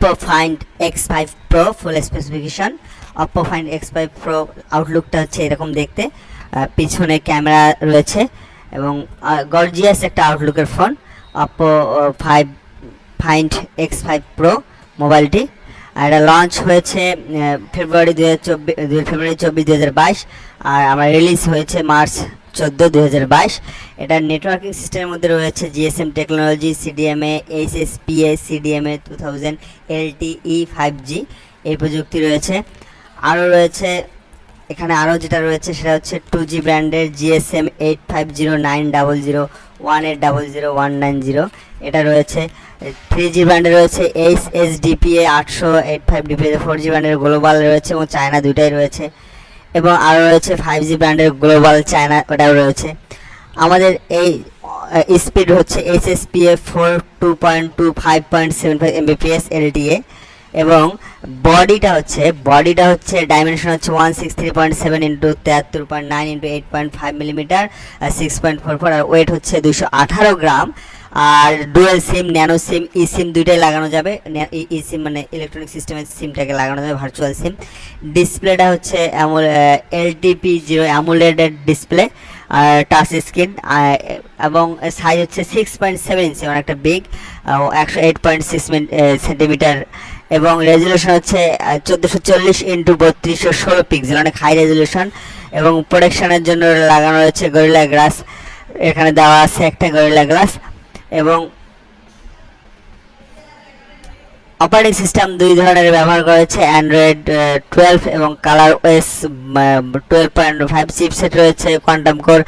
OPPO Find X5 Pro ফুল specification. OPPO Find X5 Pro আউটলুকটা হচ্ছে এরকম দেখতে, পিছনে ক্যামেরা রয়েছে এবং গর্জিয়াস একটা আউটলুকের phone OPPO Find X5 Pro মোবাইলটি। আর এটা লঞ্চ হয়েছে ফেব্রুয়ারি 24, 2022 আর আমার রিলিজ হয়েছে মার্চ 14, 2022। এটার নেটওয়ার্কিং সিস্টেমের মধ্যে রয়েছে GSM technology, CDMA, HSPA, CDMA 2000, LTE 5G এই প্রযুক্তি রয়েছে। আরও রয়েছে এখানে যেটা রয়েছে সেটা হচ্ছে 2G ব্র্যান্ডের GSM 8509001800 এটা রয়েছে। 3G ব্র্যান্ডের রয়েছে HSDPA 800 85DPA, 4G ব্র্যান্ডের গ্লোবাল রয়েছে এবং চায়না দুইটাই রয়েছে, এবং আরও রয়েছে 5G ব্র্যান্ডের গ্লোবাল চায়না ওটাও রয়েছে। আমাদের এই স্পিড হচ্ছে HSPA 2.2 5.75 Mbps LTE, এবং বডিটা হচ্ছে ডাইমেনশন হচ্ছে 163.7 × 73.9 × 8.5 মিলিমিটার, 6.44, আর ওয়েট হচ্ছে 218 গ্রাম। আর ডুয়েল সিম, ন্যানো সিম, ই সিম দুইটাই লাগানো যাবে। ই সিম মানে ইলেকট্রনিক সিস্টেমের সিমটাকে লাগানো যাবে, ভার্চুয়াল সিম। ডিসপ্লেটা হচ্ছে LTP0 অ্যামোলেডের ডিসপ্লে, আর টাচ স্ক্রিন, এবং সাইজ হচ্ছে 6.7 ইঞ্চি, অনেকটা বিগ, 108.6 সেন্টিমিটার, এবং রেজুলেশন হচ্ছে 1440 × 3216 পিক্সেল, অনেক হাই রেজুলেশন। এবং প্রোটেকশনের জন্য লাগানো রয়েছে গরিলা গ্লাস, এখানে দেওয়া আছে একটা গরিলা গ্লাস। এবং অপারেটিং সিস্টেম দুই ধরনের ব্যবহার করা হয়েছে, অ্যান্ড্রয়েড 12 এবং কালার OS 12.5। চিপসেট রয়েছে কোয়ান্টাম কোর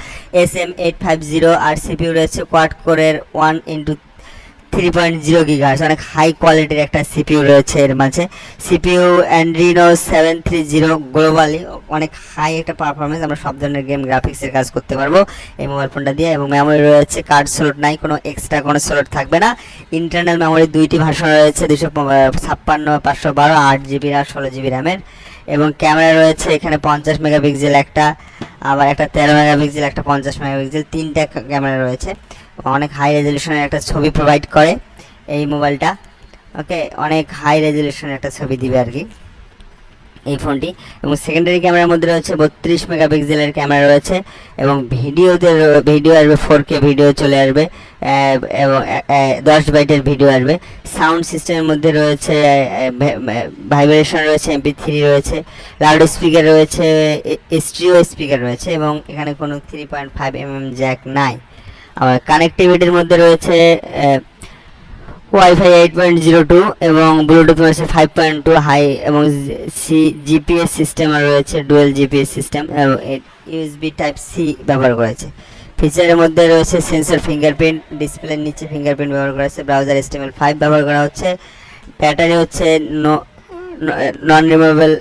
SM850, আর সিপিইউ রয়েছে কোয়াড কোরের 1x3.0 GHz, অনেক হাই কোয়ালিটির একটা সিপিইউ রয়েছে এর মাঝে। সিপিইউ অ্যান্ড্রিনো 730 গ্লোবালি, অনেক হাই একটা পারফরমেন্স, আমরা সব ধরনের গেম গ্রাফিক্সের কাজ করতে পারবো এই মোবাইল ফোনটা দিয়ে। এবং মেমোরি রয়েছে কার্ড স্লট নাই, কোনো এক্সট্রা কোনো স্লট থাকবে না। ইন্টারনাল মেমোরি দুইটি ভার্সন রয়েছে, 256, 512, 8GB আর 16GB র্যামের। এবং ক্যামেরা রয়েছে এখানে 50 মেগাপিক্সেল একটা, আবার একটা 13 মেগাপিক্সেল, একটা 50 মেগাপিক্সেল, তিনটা ক্যামেরা রয়েছে। অনেক হাই রেজুলেশনের একটা ছবি প্রোভাইড করে এই মোবাইলটা। ওকে, অনেক হাই রেজুলেশনের একটা ছবি দিবে আর কি এই ফোনটি। এবং সেকেন্ডারি ক্যামেরার মধ্যে রয়েছে 32 মেগাপিক্সেলের ক্যামেরা রয়েছে, এবং ভিডিও আসবে 4K ভিডিও চলে আসবে, এবং 10 বাইটের ভিডিও আসবে। সাউন্ড সিস্টেমের মধ্যে রয়েছে ভাইব্রেশন রয়েছে, MP3 রয়েছে, লাউড স্পিকার রয়েছে, স্টিরিও স্পিকার রয়েছে, এবং এখানে কোনো 3.5mm জ্যাক নাই। আর কানেক্টিভিটির মধ্যে রয়েছে ওয়াইফাই 8.02 এবং ব্লুটুথ রয়েছে 5.2 হাই, এবং জিপিএস সিস্টেম রয়েছে, dual GPS system, USB Type-C ব্যবহার করেছে। ফিচারের মধ্যে রয়েছে সেন্সর ফিঙ্গারপ্রিন্ট, ডিসপ্লের নিচে ফিঙ্গারপ্রিন্ট ব্যবহার করা হয়েছে, ব্রাউজার HTML5 ব্যবহার করা হচ্ছে। ব্যাটারি হচ্ছে non removable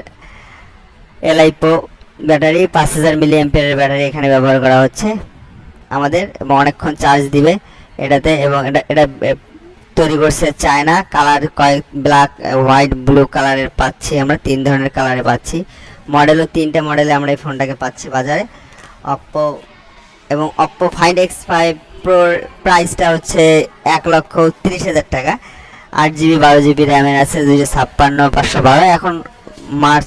LiPo battery, 5000 mAh battery এখানে ব্যবহার করা হচ্ছে আমাদের, এবং অনেকক্ষণ চার্জ দিবে এটাতে। এবং এটা তৈরি করছে চায়না। কালার কয়েক ব্ল্যাক, হোয়াইট, ব্লু কালারের পাচ্ছি আমরা, 3 ধরনের কালারে পাচ্ছি। মডেলও 3টে মডেলে আমরা এই ফোনটাকে পাচ্ছি বাজারে OPPO Find X5 Pro প্রাইসটা হচ্ছে 1,30,000 টাকা। 8GB 12GB র্যামের আছে, 256, 512। এখন মার্চ